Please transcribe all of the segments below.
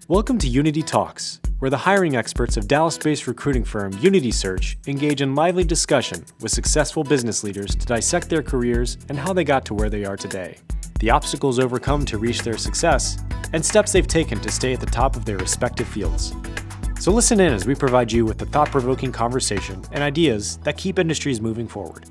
Welcome to Unity Talks, where the hiring experts of Dallas-based recruiting firm Unity Search engage in lively discussion with successful business leaders to dissect their careers and how they got to where they are today, the obstacles overcome to reach their success, and steps they've taken to stay at the top of their respective fields. So listen in as we provide you with a thought-provoking conversation and ideas that keep industries moving forward.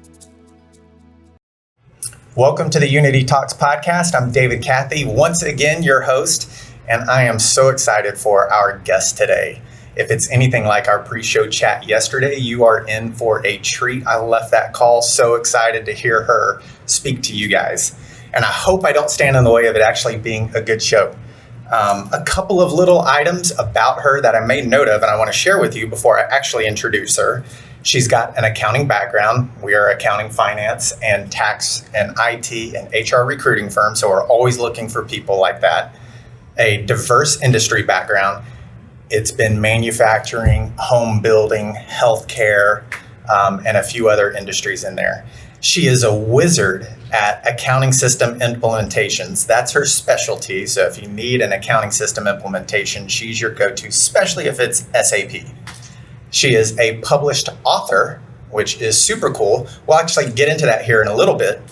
Welcome to the Unity Talks podcast. I'm David Cathey, once again your host, and I am so excited for our guest today. If it's anything like our pre-show chat yesterday, you are in for a treat. I left that call so excited to hear her speak to you guys, and I hope I don't stand in the way of it actually being a good show. A couple of little items about her that I made note of and I want to share with you before I actually introduce her. She's got an accounting background. We are accounting, finance, and tax and IT and HR recruiting firm, so we're always looking for people like that. A diverse industry background. It's been manufacturing, home building, healthcare, and a few other industries in there. She is a wizard at accounting system implementations. That's her specialty. So if you need an accounting system implementation, she's your go-to, especially if it's SAP. She is a published author, which is super cool. We'll actually get into that here in a little bit.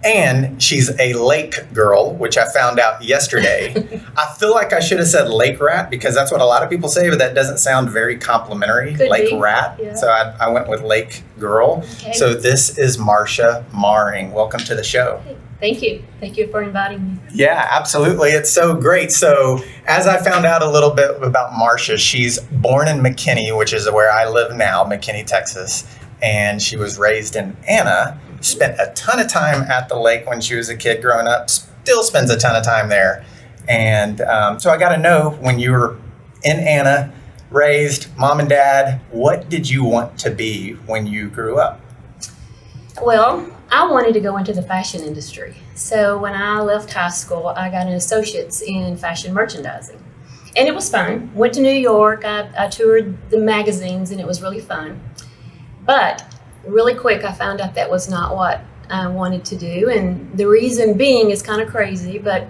And she's a lake girl, which I found out yesterday. I feel like I should have said lake rat because that's what a lot of people say, but that doesn't sound very complimentary. Could lake be. rat. Yeah. So I went with lake girl. Okay. So this is Marsha Maring. Welcome to the show. Thank you. Thank you for inviting me. Yeah, absolutely. It's so great. So as I found out a little bit about Marsha, she's born in McKinney, which is where I live now, McKinney, Texas. And she was raised in Anna, spent a ton of time at the lake when she was a kid growing up, still spends a ton of time there. And so I got to know, when you were in Anna, raised, mom and dad, what did you want to be when you grew up? Well, I wanted to go into the fashion industry. So when I left high school, I got an associate's in fashion merchandising. And it was fun. Went to New York. I toured the magazines, and it was really fun. But really quick, I found out that was not what I wanted to do. And the reason being is kind of crazy, but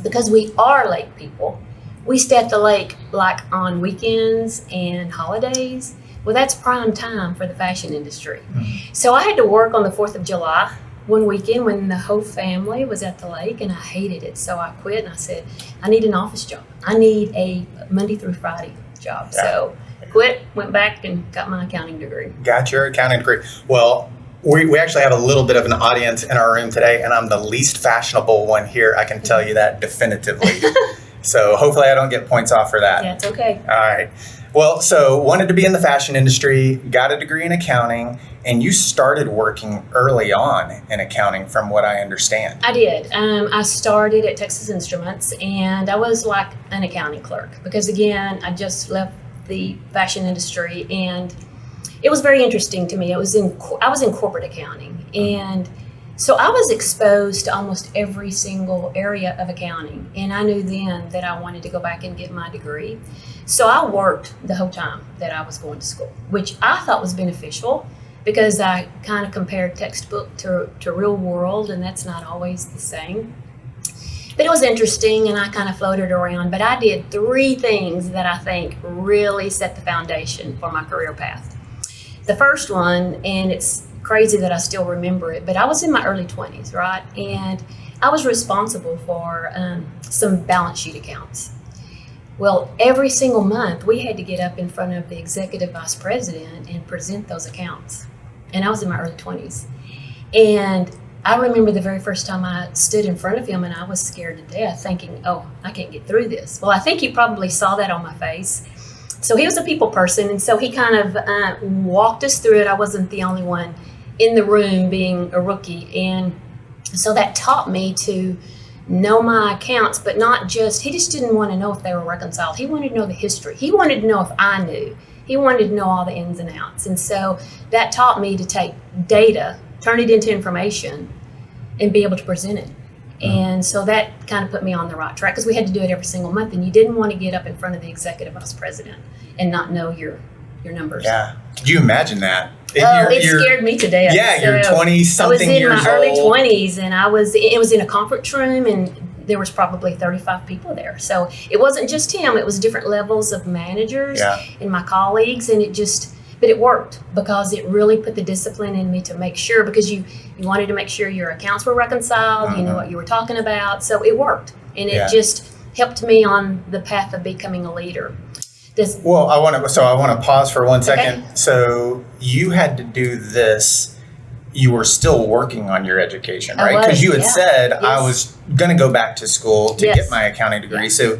because we are lake people, we stay at the lake like on weekends and holidays. Well, that's prime time for the fashion industry. Mm-hmm. So I had to work on the 4th of July one weekend when the whole family was at the lake, and I hated it. So I quit and I said, I need an office job. I need a Monday through Friday job. Yeah. So quit, went back and got my accounting degree. Got your accounting degree. Well, we actually have a little bit of an audience in our room today, and I'm the least fashionable one here. I can tell you that definitively. So hopefully I don't get points off for that. Yeah, it's okay. All right. Well, so wanted to be in the fashion industry, got a degree in accounting, and you started working early on in accounting from what I understand. I did. I started at Texas Instruments, and I was like an accounting clerk because, again, I just left the fashion industry, and it was very interesting to me. I was in corporate accounting, and so I was exposed to almost every single area of accounting, and I knew then that I wanted to go back and get my degree. So I worked the whole time that I was going to school, which I thought was beneficial because I kind of compared textbook to real world, and that's not always the same. But it was interesting, and I kind of floated around. But I did 3 things that I think really set the foundation for my career path. The first one, and it's crazy that I still remember it, but I was in my early 20s, right? And I was responsible for some balance sheet accounts. Well, every single month, we had to get up in front of the executive vice president and present those accounts. And I was in my early 20s. And I remember the very first time I stood in front of him, and I was scared to death, thinking, oh, I can't get through this. Well, I think he probably saw that on my face. So he was a people person, and so he kind of walked us through it. I wasn't the only one in the room being a rookie. And so that taught me to know my accounts, but not just, he just didn't want to know if they were reconciled. He wanted to know the history. He wanted to know if I knew. He wanted to know all the ins and outs. And so that taught me to take data, turn it into information, and be able to present it. And so that kind of put me on the right track because we had to do it every single month, and you didn't want to get up in front of the executive vice president and not know your numbers. Yeah. Could you imagine that? It scared me to death. Yeah, you're 20-something years old. I was in my early 20s, and it was in a conference room, and there was probably 35 people there. So it wasn't just him, it was different levels of managers and my colleagues, and but it worked because it really put the discipline in me to make sure, because you wanted to make sure your accounts were reconciled, you knew what you were talking about. So it worked, and it just helped me on the path of becoming a leader. I want to pause for 1 second. Okay. So you had to do this. You were still working on your education, right? Because you had said, I was going to go back to school to get my accounting degree. Yeah. So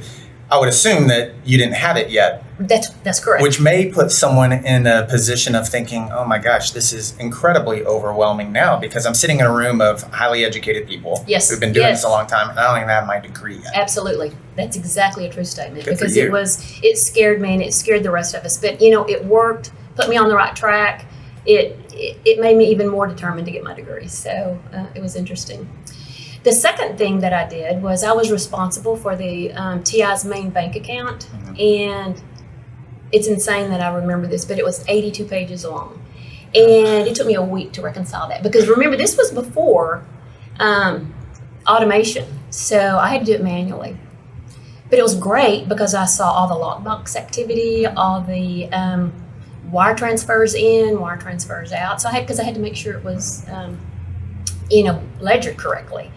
I would assume that you didn't have it yet. That's correct. Which may put someone in a position of thinking, oh my gosh, this is incredibly overwhelming now, because I'm sitting in a room of highly educated people who've been doing this a long time, and I don't even have my degree yet. Absolutely. That's exactly a true statement. Good because it scared me, and it scared the rest of us. But it worked, put me on the right track. It made me even more determined to get my degree. So it was interesting. The second thing that I did was I was responsible for the TI's main bank account, and it's insane that I remember this, but it was 82 pages long, and it took me a week to reconcile that, because remember, this was before automation, so I had to do it manually. But it was great because I saw all the lockbox activity, all the wire transfers in, wire transfers out. So I had to make sure it was ledgered correctly.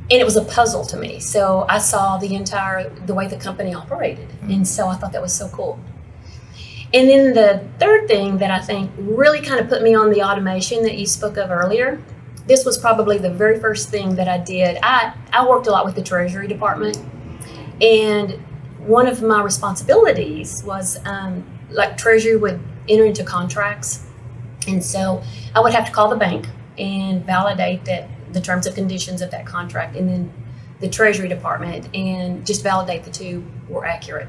And it was a puzzle to me. So I saw the way the company operated. And so I thought that was so cool. And then the third thing that I think really kind of put me on the automation that you spoke of earlier, this was probably the very first thing that I did. I worked a lot with the Treasury Department. And one of my responsibilities was like Treasury would enter into contracts. And so I would have to call the bank and validate that the terms and conditions of that contract, and then the Treasury Department, and just validate the two were accurate.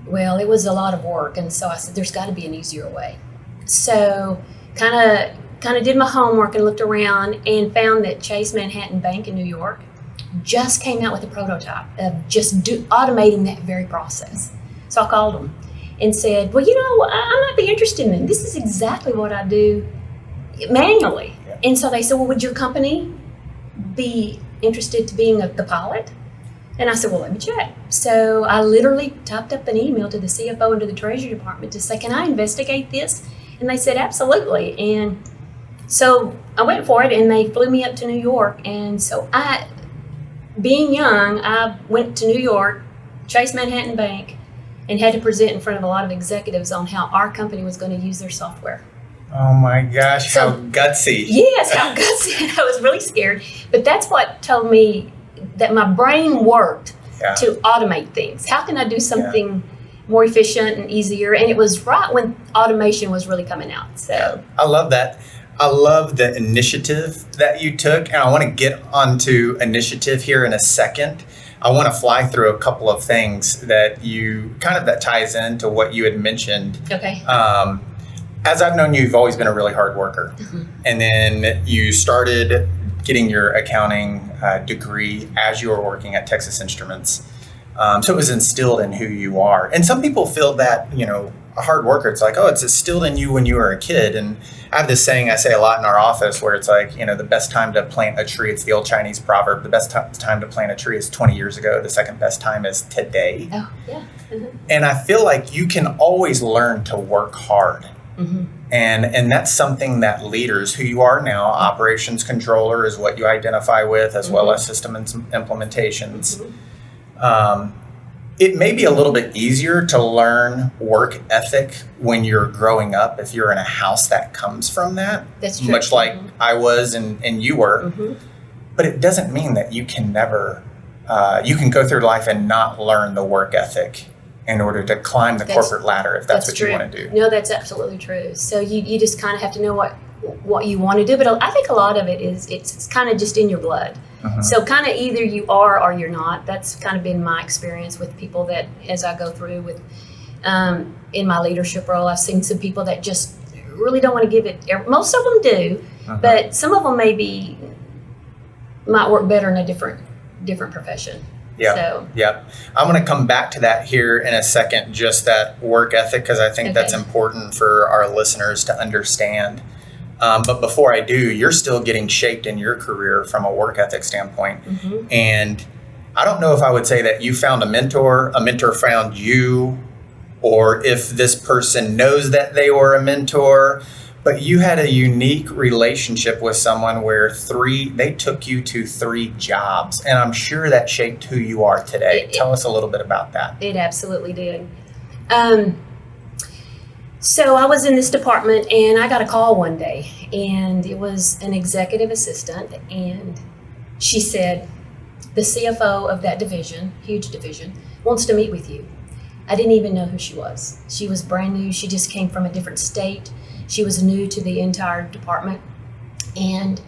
Well, it was a lot of work, and so I said, there's got to be an easier way. So kind of did my homework and looked around and found that Chase Manhattan Bank in New York just came out with a prototype of just automating that very process. So I called them and said, well, I might be interested in this. This is exactly what I do manually. And so they said, well, would your company be interested to being the pilot? And I said, well, let me check. So I literally typed up an email to the CFO and to the Treasury Department to say, can I investigate this? And they said, absolutely. And so I went for it, and they flew me up to New York. And so being young, I went to New York, Chase Manhattan Bank, and had to present in front of a lot of executives on how our company was going to use their software. Oh my gosh, how gutsy. Yes, how gutsy. And I was really scared. But that's what told me that my brain worked to automate things. How can I do something more efficient and easier? And it was right when automation was really coming out. So I love that. I love the initiative that you took. And I want to get onto initiative here in a second. I want to fly through a couple of things that that ties into what you had mentioned. Okay. As I've known you, you've always been a really hard worker. And then you started getting your accounting degree as you were working at Texas Instruments. So it was instilled in who you are. And some people feel that, a hard worker, it's like, oh, it's instilled in you when you were a kid. And I have this saying I say a lot in our office where it's like, the best time to plant a tree, it's the old Chinese proverb, the best time to plant a tree is 20 years ago. The second best time is today. Oh, yeah. And I feel like you can always learn to work hard. And that's something that leaders, who you are now, operations controller is what you identify with, as well as system implementations. It may be a little bit easier to learn work ethic when you're growing up, if you're in a house that comes from that. That's true. Much like I was and you were. But it doesn't mean that you can never, you can go through life and not learn the work ethic in order to climb the corporate ladder, if that's what true. You want to do. No, that's absolutely true. So you just kind of have to know what you want to do. But I think a lot of it is it's kind of just in your blood. So kind of either you are or you're not. That's kind of been my experience with people that, as I go through with in my leadership role, I've seen some people that just really don't want to give it. Most of them do, but some of them might work better in a different profession. Yeah. I'm going to come back to that here in a second, just that work ethic, because I think that's important for our listeners to understand. But before I do, you're still getting shaped in your career from a work ethic standpoint. And I don't know if I would say that you found a mentor found you, or if this person knows that they were a mentor, but you had a unique relationship with someone where they took you to 3 jobs. And I'm sure that shaped who you are today. Tell us a little bit about that. It absolutely did. So I was in this department and I got a call one day, and it was an executive assistant, and she said, the CFO of that division, huge division, wants to meet with you. I didn't even know who she was. She was brand new. She just came from a different state. She was new to the entire department, and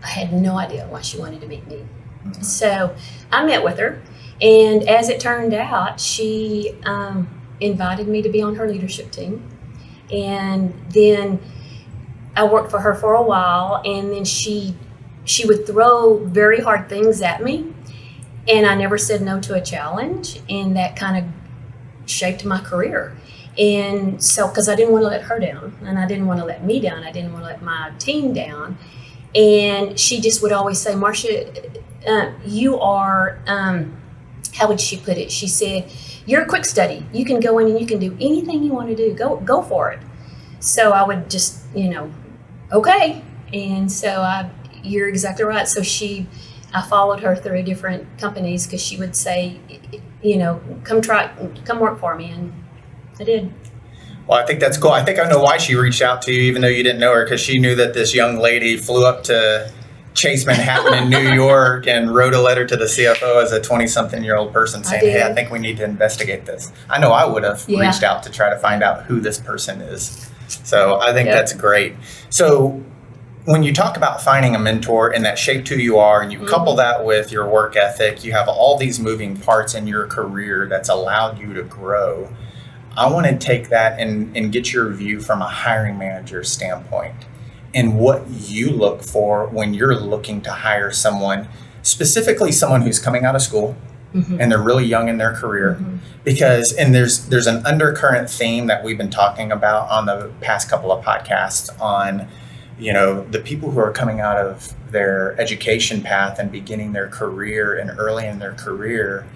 I had no idea why she wanted to meet me. So I met with her, and as it turned out, she invited me to be on her leadership team. And then I worked for her for a while, and then she would throw very hard things at me, and I never said no to a challenge, and that kind of shaped my career. And so, because I didn't want to let her down, and I didn't want to let me down, I didn't want to let my team down, and she just would always say, Marsha, you are, how would she put it? She said, you're a quick study. You can go in and you can do anything you want to do. Go for it. So I would just, okay. And so you're exactly right. So I followed her through different companies because she would say, come work for me. And I did. Well, I think that's cool. I think I know why she reached out to you, even though you didn't know her, because she knew that this young lady flew up to Chase Manhattan in New York and wrote a letter to the CFO as a 20-something-year-old person saying, hey, I think we need to investigate this. I know I would have reached out to try to find out who this person is. So I think that's great. So when you talk about finding a mentor and that shaped who you are, and you couple that with your work ethic, you have all these moving parts in your career that's allowed you to grow. I want to take that and get your view from a hiring manager standpoint and what you look for when you're looking to hire someone, specifically someone who's coming out of school and they're really young in their career. Because, and there's an undercurrent theme that we've been talking about on the past couple of podcasts on, the people who are coming out of their education path and beginning their career and early in their career.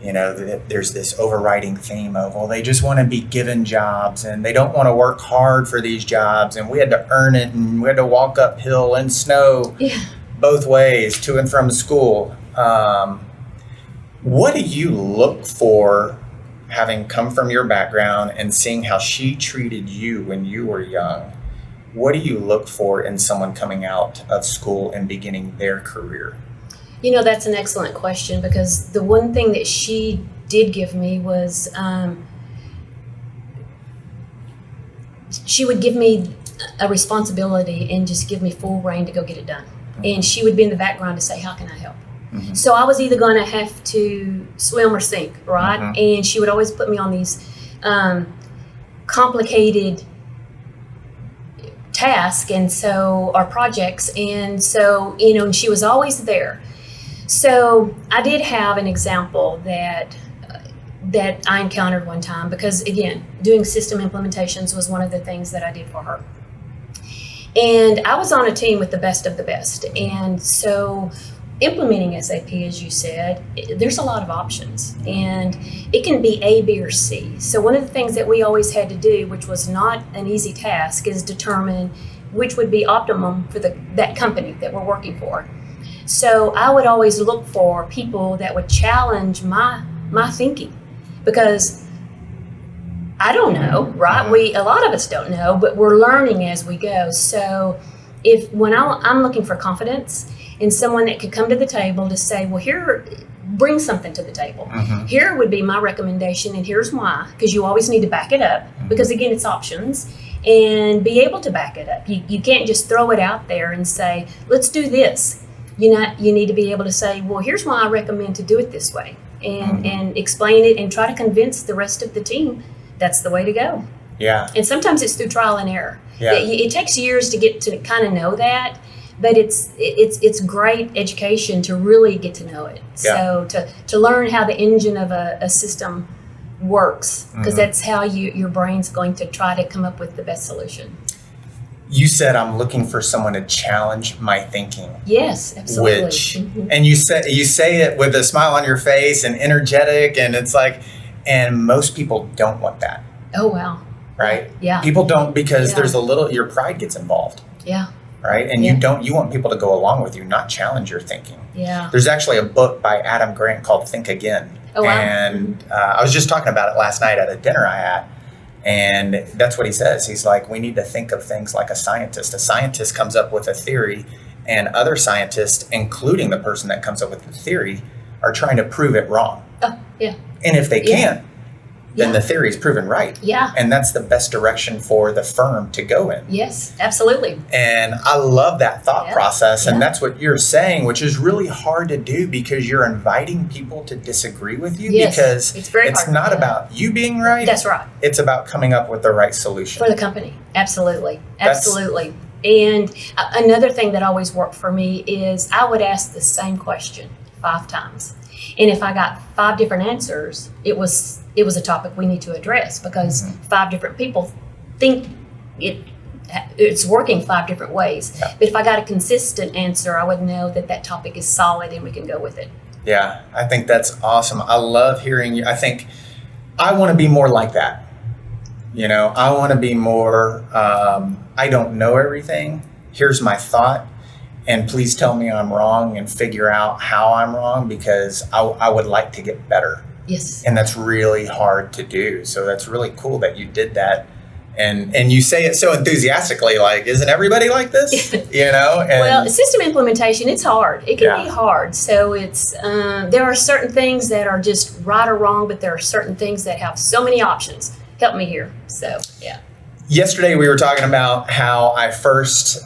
There's this overriding theme of, well, they just want to be given jobs and they don't want to work hard for these jobs. And we had to earn it, and we had to walk uphill in snow both ways to and from school. What do you look for, having come from your background and seeing how she treated you when you were young? What do you look for in someone coming out of school and beginning their career? That's an excellent question, because the one thing that she did give me was she would give me a responsibility and just give me full reign to go get it done. And she would be in the background to say, how can I help? So I was either going to have to swim or sink, right? And she would always put me on these complicated tasks or projects. And so, and she was always there. So I did have an example that I encountered one time, because again, doing system implementations was one of the things that I did for her. And I was on a team with the best of the best. And so implementing SAP, as you said, there's a lot of options, and it can be A, B, or C. So one of the things that we always had to do, which was not an easy task, is determine which would be optimum for that company that we're working for. So I would always look for people that would challenge my thinking, because I don't know, right? A lot of us don't know, but we're learning as we go. So when I'm looking for confidence in someone that could come to the table to say, well, here, bring something to the table. Here would be my recommendation, and here's why, because you always need to back it up, because again, it's options, and be able to back it up. You can't just throw it out there and say, let's do this. You need to be able to say, well, here's why I recommend to do it this way, and explain it and try to convince the rest of the team that's the way to go. Yeah. And sometimes it's through trial and error. Yeah. It takes years to get to kind of know that, but it's great education to really get to know it. Yeah. So to learn how the engine of a system works, because that's how your brain's going to try to come up with the best solution. You said, I'm looking for someone to challenge my thinking. Yes, absolutely. Which, and you say it with a smile on your face and energetic, and it's like, and most people don't want that. Oh, wow. Right? Yeah. People don't, because there's your pride gets involved. Yeah. Right? And you want people to go along with you, not challenge your thinking. Yeah. There's actually a book by Adam Grant called Think Again. Oh, wow. And I was just talking about it last night at a dinner I had. And that's what he says. He's like, we need to think of things like a scientist. A scientist comes up with a theory, and other scientists, including the person that comes up with the theory, are trying to prove it wrong. Oh, yeah. And if they can't, then Yeah. the theory is proven right. Yeah. And that's the best direction for the firm to go in. Yes, absolutely. And I love that thought process. And Yeah. that's what you're saying, which is really hard to do because you're inviting people to disagree with you, Yes, because it's very hard, not yeah. about you being right. That's right. It's about coming up with the right solution. For the company. Absolutely. That's- Absolutely. And another thing that always worked for me is I would ask the same question 5 times. And if I got 5 different answers, it was a topic we need to address, because 5 different people think it's working 5 different ways. Yeah. But if I got a consistent answer, I would know that topic is solid and we can go with it. Yeah, I think that's awesome. I love hearing you. I think I want to be more like that. I want to be more, I don't know everything. Here's my thought. And please tell me I'm wrong and figure out how I'm wrong, because I would like to get better. Yes. And that's really hard to do. So that's really cool that you did that. And you say it so enthusiastically, like, isn't everybody like this? And well, system implementation, it's hard. It can Yeah. be hard. So it's there are certain things that are just right or wrong, but there are certain things that have so many options. Help me here. So, yeah. Yesterday we were talking about how I first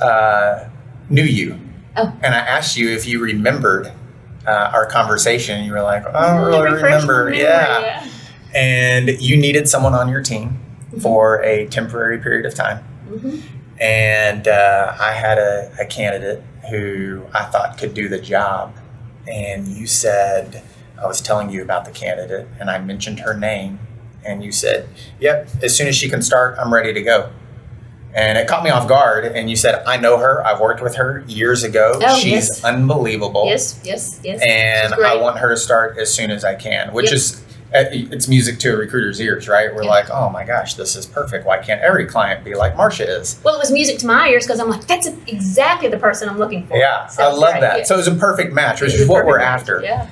knew you. Oh. And I asked you if you remembered our conversation. You were like, I don't really Refresh my remember. memory, Yeah. And you needed someone on your team for a temporary period of time. Mm-hmm. And I had a candidate who I thought could do the job. And you said, I was telling you about the candidate, and I mentioned her name. And you said, yep, as soon as she can start, I'm ready to go. And it caught me off guard. And you said, I know her. I've worked with her years ago. Oh, She's yes. unbelievable. Yes. And She's great. I want her to start as soon as I can, which Yep. is, it's music to a recruiter's ears, right? We're Yeah. like, oh my gosh, this is perfect. Why can't every client be like Marsha is? Well, it was music to my ears, because I'm like, that's exactly the person I'm looking for. Yeah, So I it's love great. that. Yeah. So it was a perfect match, which It was is a what we're perfect match. after. Yeah.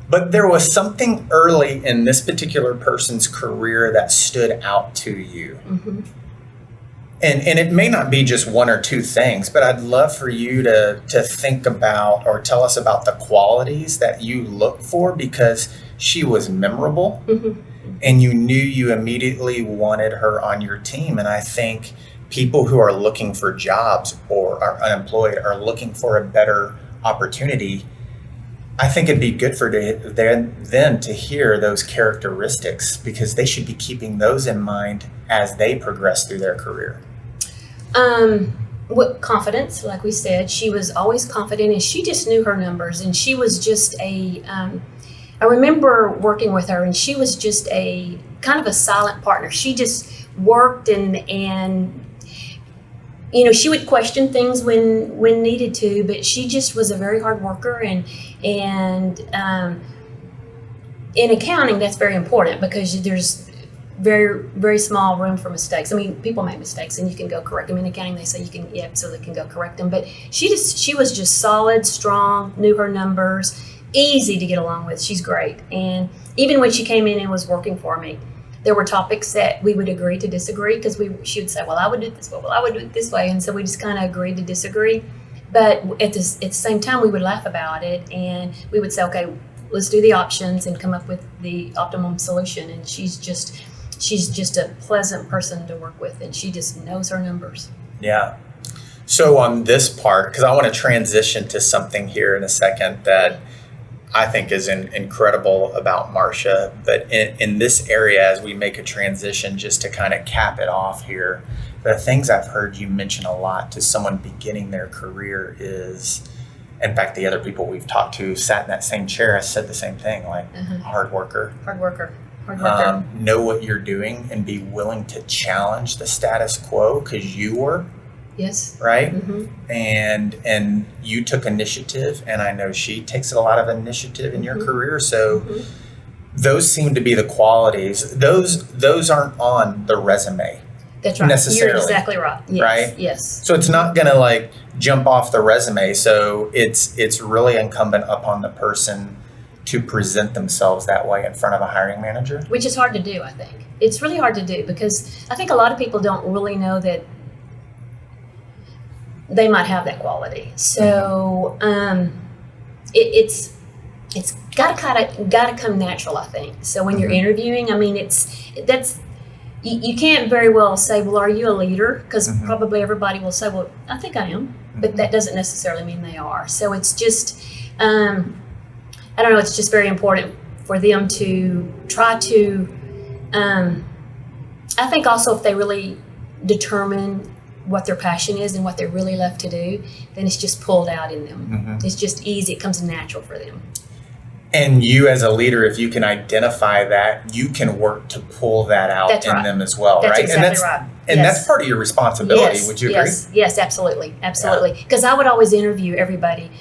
But there was something early in this particular person's career that stood out to you. Mm-hmm. And it may not be just 1 or 2 things, but I'd love for you to think about or tell us about the qualities that you look for, because she was memorable Mm-hmm. and you knew you immediately wanted her on your team. And I think people who are looking for jobs or are unemployed are looking for a better opportunity. I think it'd be good for them to hear those characteristics, because they should be keeping those in mind as they progress through their career. With confidence, like we said, she was always confident, and she just knew her numbers, and she was just I remember working with her, and she was just a kind of a silent partner. She just worked and she would question things when needed to, but she just was a very hard worker, and in accounting, that's very important, because there's very, very small room for mistakes. I mean, people make mistakes and you can go correct them. In accounting, they say you absolutely can go correct them. But she was just solid, strong, knew her numbers, easy to get along with. She's great. And even when she came in and was working for me, there were topics that we would agree to disagree, because she would say, well, I would do it this way. Well, I would do it this way. And so we just kind of agreed to disagree. But at the same time, we would laugh about it, and we would say, okay, let's do the options and come up with the optimum solution. And she's just a pleasant person to work with, and she just knows her numbers. Yeah. So on this part, because I want to transition to something here in a second that I think is incredible about Marsha, but in this area, as we make a transition, just to kind of cap it off here, the things I've heard you mention a lot to someone beginning their career is, in fact, the other people we've talked to sat in that same chair, I said the same thing, like hard worker. Know what you're doing and be willing to challenge the status quo, because you were Yes. Right? Mm-hmm. And you took initiative, and I know she takes a lot of initiative in your career. So those seem to be the qualities. Those aren't on the resume. That's right. Necessarily. You're exactly right. Yes. Right? Yes. So it's not going to like jump off the resume. So it's really incumbent upon the person to present themselves that way in front of a hiring manager. Which is hard to do, I think. It's really hard to do because I think a lot of people don't really know that they might have that quality. So it's gotta come natural, I think. So when you're interviewing, I mean, you can't very well say, well, are you a leader? Because probably everybody will say, well, I think I am, but that doesn't necessarily mean they are. So it's just, I don't know, it's just very important for them to try to, I think also if they really determine what their passion is and what they're really left to do, then it's just pulled out in them. It's just easy, it comes natural for them. And you as a leader, if you can identify that, you can work to pull that out them as well, that's right? Exactly right. And that's part of your responsibility. Would you agree? Yes, absolutely. Because I would always interview everybody.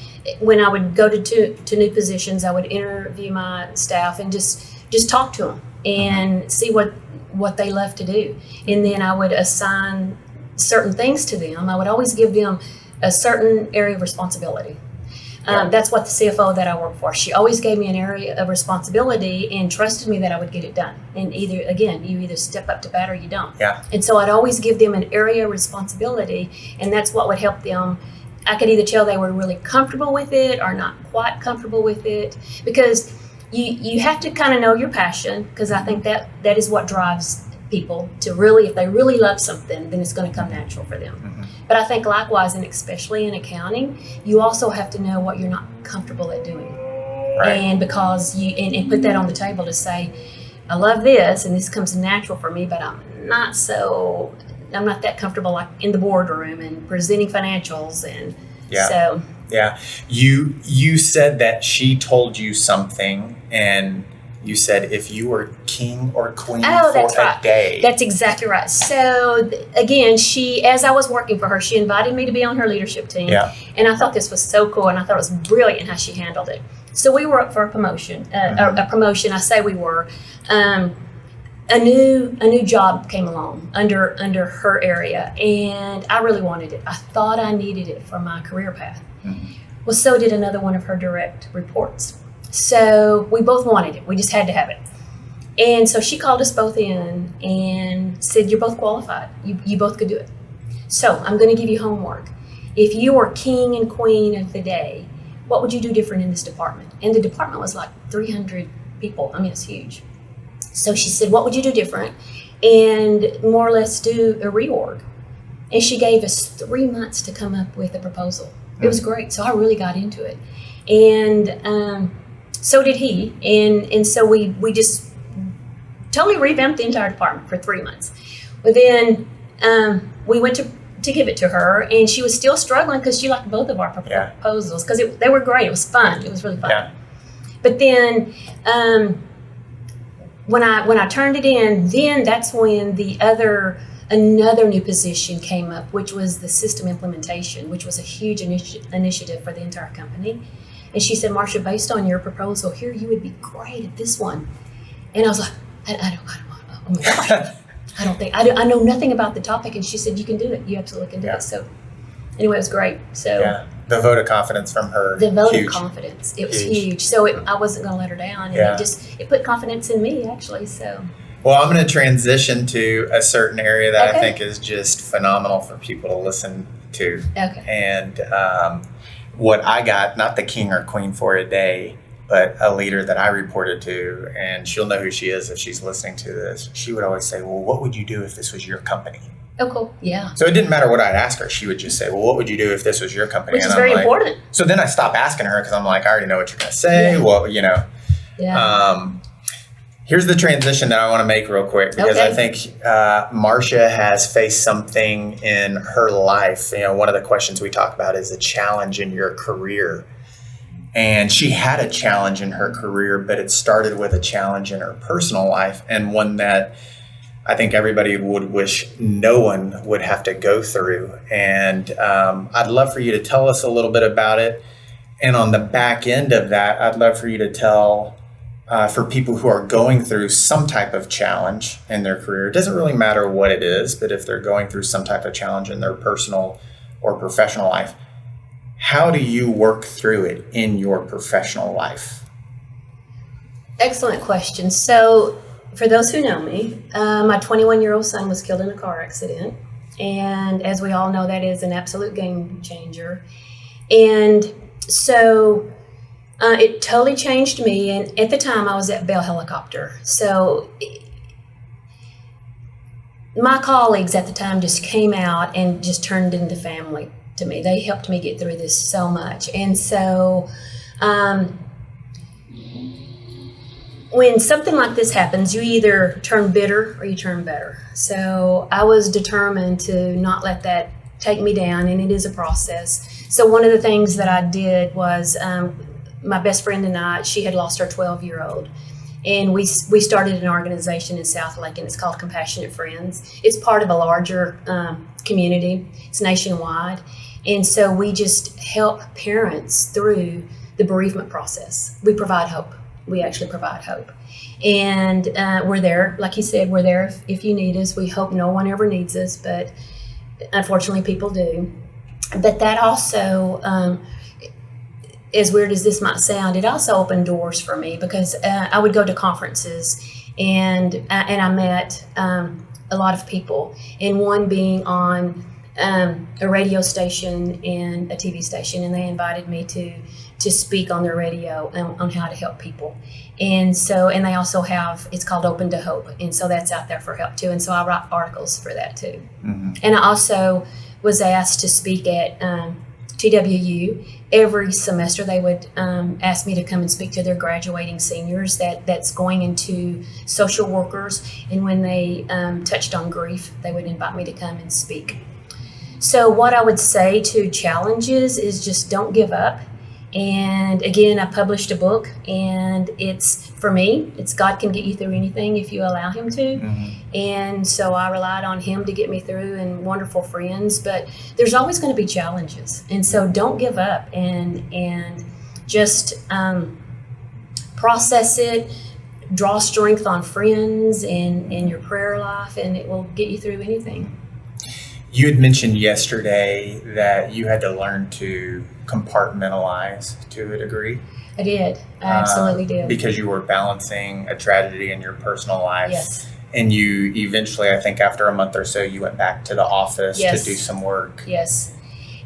When I would go to new positions, I would interview my staff and just talk to them and see what they love to do. And then I would assign certain things to them. I would always give them a certain area of responsibility. That's what the CFO that I work for, she always gave me an area of responsibility and trusted me that I would get it done. And you either step up to bat or you don't. Yeah. And so I'd always give them an area of responsibility, and that's what would help them. I could either tell they were really comfortable with it or not quite comfortable with it, because you have to kind of know your passion, because I think that is what drives people to really, if they really love something, then it's going to come natural for them. But I think likewise, and especially in accounting, you also have to know what you're not comfortable at doing. Right. And because and put that on the table to say, I love this and this comes natural for me, but I'm not that comfortable like in the boardroom and presenting financials and so. Yeah. You said that she told you something, and you said if you were king or queen for a day. That's exactly right. So again, as I was working for her, she invited me to be on her leadership team. Yeah. And I thought this was so cool, and I thought it was brilliant how she handled it. So we were up for a promotion. A promotion, I say we were. A new job came along under her area, and I really wanted it. I thought I needed it for my career path. Well, so did another one of her direct reports. So we both wanted it. We just had to have it. And so she called us both in and said, you're both qualified. You both could do it. So I'm going to give you homework. If you were king and queen of the day, what would you do different in this department? And the department was like 300 people. I mean, it's huge. So she said, what would you do different? And more or less do a reorg. And she gave us 3 months to come up with a proposal. It was great. So I really got into it. And so did he. And so we just totally revamped the entire department for 3 months. But then we went to give it to her, and she was still struggling because she liked both of our proposals, because they were great. It was fun. It was really fun. Yeah. But then when I turned it in, then that's when another new position came up, which was the system implementation, which was a huge initiative for the entire company. And she said, Marsha, based on your proposal here, you would be great at this one. And I was like, I know nothing about the topic. And she said, you can do it. You absolutely can do it. So anyway, it was great. So the vote of confidence from her. The vote of confidence. It was huge. So I wasn't going to let her down. And it put confidence in me, actually. So. Well, I'm going to transition to a certain area that I think is just phenomenal for people to listen to. Okay. And what I got, not the king or queen for a day, but a leader that I reported to, and she'll know who she is if she's listening to this. She would always say, well, what would you do if this was your company? Oh, cool. Yeah. So it didn't matter what I'd ask her. She would just say, well, what would you do if this was your company? Which is very important. So then I stopped asking her, because I'm like, I already know what you're going to say. Yeah. Well, Yeah. Here's the transition that I want to make real quick, because I think Marsha has faced something in her life. One of the questions we talk about is a challenge in your career. And she had a challenge in her career, but it started with a challenge in her personal life, and one that I think everybody would wish no one would have to go through. And I'd love for you to tell us a little bit about it. And on the back end of that, I'd love for you to tell for people who are going through some type of challenge in their career. It doesn't really matter what it is, but if they're going through some type of challenge in their personal or professional life, how do you work through it in your professional life? Excellent question. So, for those who know me, my 21-year-old son was killed in a car accident. And as we all know, that is an absolute game changer. And so it totally changed me. And at the time, I was at Bell Helicopter. So my colleagues at the time just came out and just turned into family to me. They helped me get through this so much. And so when something like this happens, you either turn bitter or you turn better. So I was determined to not let that take me down, and it is a process. So one of the things that I did was my best friend and I, she had lost her 12-year-old. And we started an organization in South Lake, and it's called Compassionate Friends. It's part of a larger community. It's nationwide. And so we just help parents through the bereavement process. We provide hope. We actually provide hope. And we're there, like you said, we're there if you need us. We hope no one ever needs us, but unfortunately people do. But that also, as weird as this might sound, it also opened doors for me, because I would go to conferences and I met a lot of people, and one being on a radio station and a TV station, and they invited me to speak on their radio on how to help people. And so, and they also have, it's called Open to Hope, and so that's out there for help too. And so I write articles for that too. Mm-hmm. And I also was asked to speak at TWU. Every semester they would ask me to come and speak to their graduating seniors that's going into social workers, and when they touched on grief, they would invite me to come and speak. So what I would say to challenges is just don't give up. And again, I published a book, and it's, for me, it's God can get you through anything if you allow him to. Mm-hmm. And so I relied on him to get me through, and wonderful friends, but there's always going to be challenges. And so don't give up, and just process it, draw strength on friends and your prayer life, and it will get you through anything. You had mentioned yesterday that you had to learn to compartmentalize to a degree. I did. I absolutely did. Because you were balancing a tragedy in your personal life. Yes. And you eventually, I think after a month or so, you went back to the office Yes. to do some work. Yes.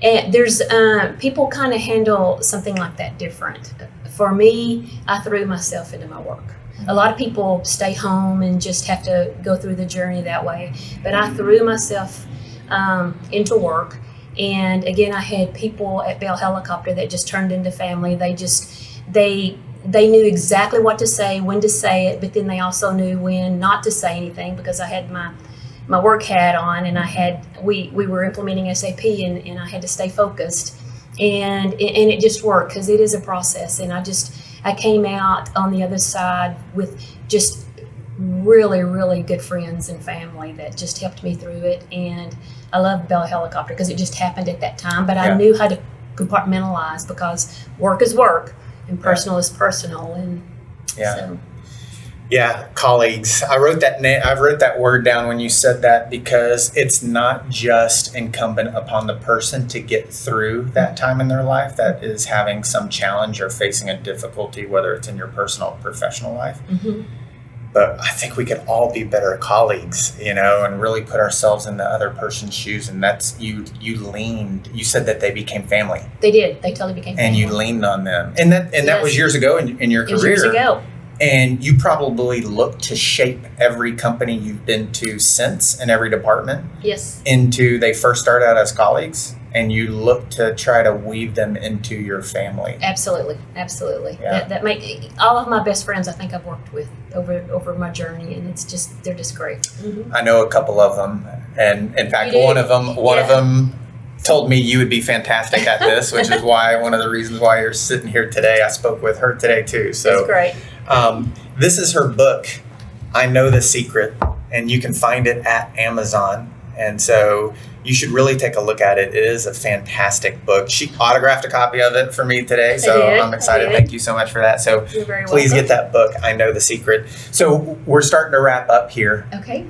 And there's people kind of handle something like that different. For me, I threw myself into my work. A lot of people stay home and just have to go through the journey that way. But I threw myself into work. And again, I had people at Bell Helicopter that just turned into family. They knew exactly what to say, when to say it, but then they also knew when not to say anything, because I had my work hat on, and we were implementing SAP, and I had to stay focused. And it just worked, because it is a process. And I came out on the other side with just really, really good friends and family that just helped me through it. And I love Bell Helicopter because it just happened at that time, but I knew how to compartmentalize, because work is work and personal is personal. And so. Yeah, colleagues. I wrote that word down when you said that, because it's not just incumbent upon the person to get through that time in their life that is having some challenge or facing a difficulty, whether it's in your personal or professional life. Mm-hmm. But I think we could all be better colleagues, and really put ourselves in the other person's shoes. And that's, you said that they became family. They did. They totally became family. And you leaned on them. And that was years ago in your career. It was years ago. And you probably look to shape every company you've been to since, in every department. Yes. They first started out as colleagues, and you look to try to weave them into your family. Absolutely. Yeah. That make all of my best friends, I think I've worked with over my journey, and they're just great. Mm-hmm. I know a couple of them, and in fact, one of them told me you would be fantastic at this, which is one of the reasons why you're sitting here today. I spoke with her today too. So that's great. This is her book, I Know the Secret. and you can find it at Amazon. And so you should really take a look at it. It is a fantastic book. She autographed a copy of it for me today, so I'm excited. Thank you so much for that. So please get that book, I Know the Secret. So we're starting to wrap up here. Okay.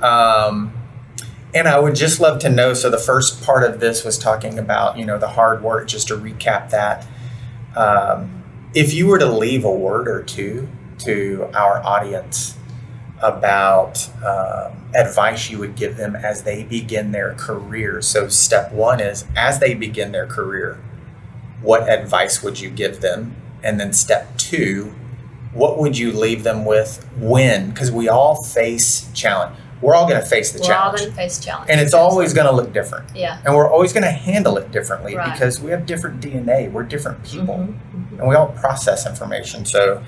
And I would just love to know, so the first part of this was talking about, the hard work, just to recap that. If you were to leave a word or two to our audience about advice you would give them as they begin their career. So step one is, as they begin their career, what advice would you give them? And then step two, what would you leave them with when? Because we all face challenge. We're all going to face the challenge. We're all going to face challenge. And it's always going to look different. Yeah. And we're always going to handle it differently, right, because we have different DNA. We're different people. Mm-hmm. And we all process information. So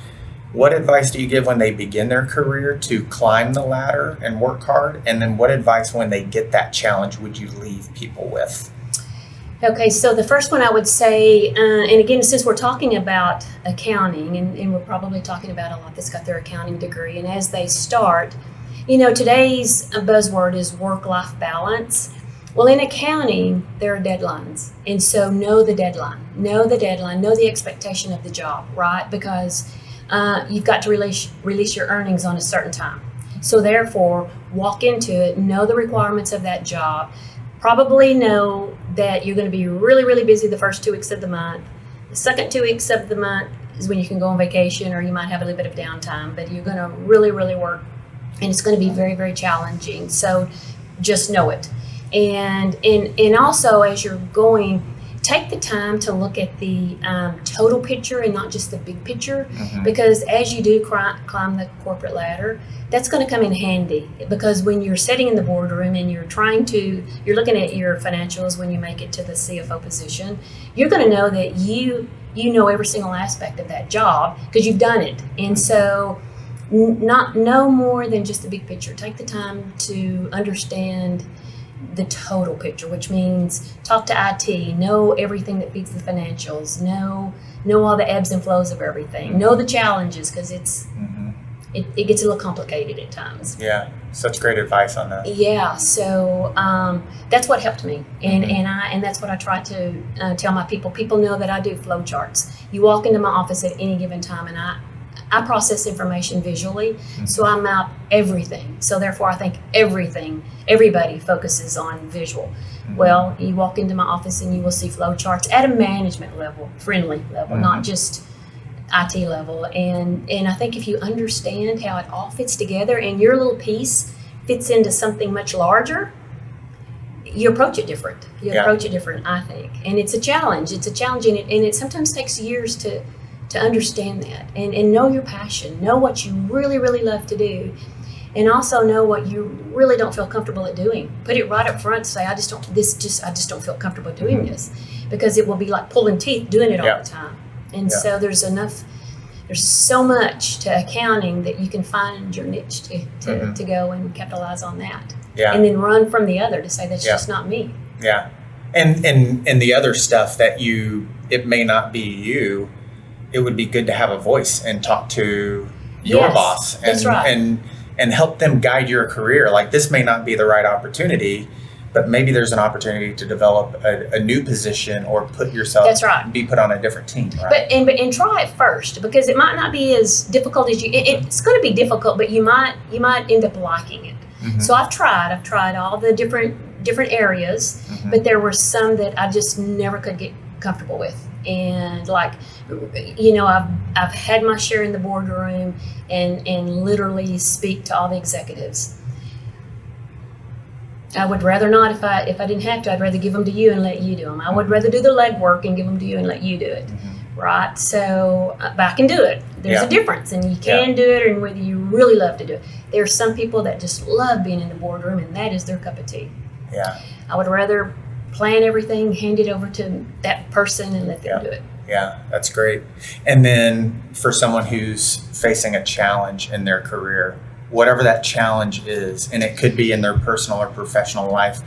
what advice do you give when they begin their career to climb the ladder and work hard? And then what advice when they get that challenge would you leave people with? Okay, so the first one I would say, and again, since we're talking about accounting, and we're probably talking about a lot that's got their accounting degree, and as they start, today's buzzword is work-life balance. Well, in accounting, there are deadlines. And so know the deadline, know the expectation of the job, right? Because you've got to release your earnings on a certain time. So therefore, walk into it, know the requirements of that job, probably know that you're going to be really, really busy the first 2 weeks of the month. The second 2 weeks of the month is when you can go on vacation, or you might have a little bit of downtime, but you're going to really, really work, and it's going to be very, very challenging. So just know it. And also, as you're going, take the time to look at the total picture and not just the big picture, because as you do climb the corporate ladder, that's going to come in handy, because when you're sitting in the boardroom and you're looking at your financials when you make it to the CFO position, you're going to know that you know every single aspect of that job because you've done it. And so not no more than just the big picture. Take the time to understand the total picture, which means talk to IT, know everything that feeds the financials, know all the ebbs and flows of everything, know the challenges, because it gets a little complicated at times. Yeah, such great advice on that. Yeah, so that's what helped me, and that's what I try to tell my people. People know that I do flow charts. You walk into my office at any given time, and I process information visually, so I map everything. So therefore, I think everybody focuses on visual. Well, you walk into my office and you will see flow charts at a management level, friendly level, not just IT level. And I think if you understand how it all fits together and your little piece fits into something much larger, you approach it different. I think. And it's a challenge. And it sometimes takes years to understand that and know your passion, know what you really, really love to do, and also know what you really don't feel comfortable at doing. Put it right up front. Say, I just don't feel comfortable doing this, because it will be like pulling teeth doing it all the time. And so there's so much to accounting that you can find your niche to go and capitalize on that. Yeah. And then run from the other to say that's just not me. Yeah. And the other stuff that it may not be you, it would be good to have a voice and talk to your boss and, that's right, and help them guide your career. Like, this may not be the right opportunity, but maybe there's an opportunity to develop a new position or put yourself, be put on a different team. Right? But try it first, because it might not be as difficult as it's going to be difficult, but you might end up liking it. So I've tried all the different areas, but there were some that I just never could get comfortable with. And I've had my share in the boardroom and literally speak to all the executives. I would rather not, if I didn't have to. I'd rather give them to you and let you do them. I would rather do the legwork and give them to you and let you do it, right? So, but I can do it. There's a difference, and you can do it, and whether you really love to do it. There are some people that just love being in the boardroom, and that is their cup of tea. Yeah. I would rather plan everything, hand it over to that person, and let them do it. Yeah, that's great. And then for someone who's facing a challenge in their career, whatever that challenge is, and it could be in their personal or professional life,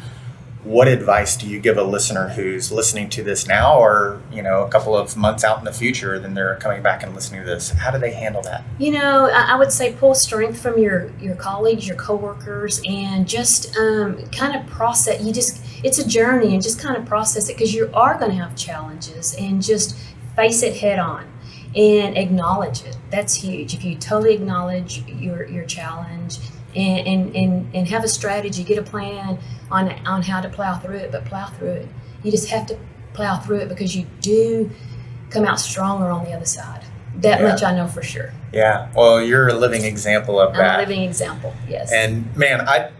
what advice do you give a listener who's listening to this now, or a couple of months out in the future, then they're coming back and listening to this? How do they handle that? I would say pull strength from your colleagues, your coworkers, and just kind of process. It's a journey, and just kind of process it, because you are going to have challenges, and just face it head on and acknowledge it. That's huge. If you totally acknowledge your challenge and have a strategy, get a plan on how to plow through it, but plow through it. You just have to plow through it, because you do come out stronger on the other side. That much I know for sure. Yeah. Well, you're a living example of that. I'm a living example, yes. And man, I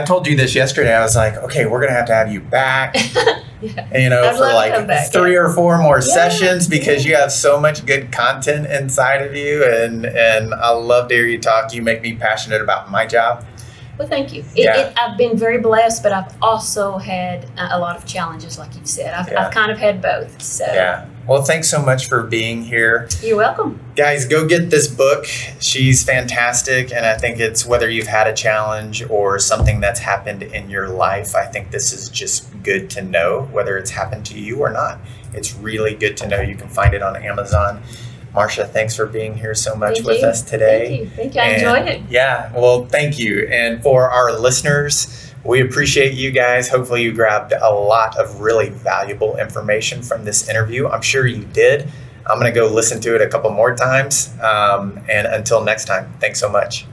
told you this yesterday. I was like, okay, we're going to have you back, for like 3 or 4 more sessions, because you have so much good content inside of you. And I love to hear you talk. You make me passionate about my job. Well, thank you. I've been very blessed, but I've also had a lot of challenges, like you've said. I've kind of had both. So. Yeah. Well, thanks so much for being here. You're welcome. Guys, go get this book. She's fantastic. And I think it's whether you've had a challenge or something that's happened in your life, I think this is just good to know, whether it's happened to you or not. It's really good to know. You can find it on Amazon. Marsha, thanks for being here so much with us today. Thank you. I enjoyed it. Yeah, well, thank you. And for our listeners, we appreciate you guys. Hopefully you grabbed a lot of really valuable information from this interview. I'm sure you did. I'm going to go listen to it a couple more times. And until next time, thanks so much.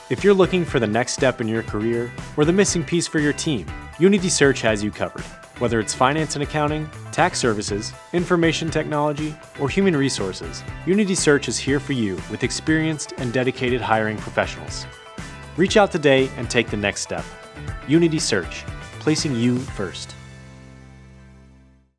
If you're looking for the next step in your career or the missing piece for your team, Unity Search has you covered. Whether it's finance and accounting, tax services, information technology, or human resources, Unity Search is here for you with experienced and dedicated hiring professionals. Reach out today and take the next step. Unity Search, placing you first.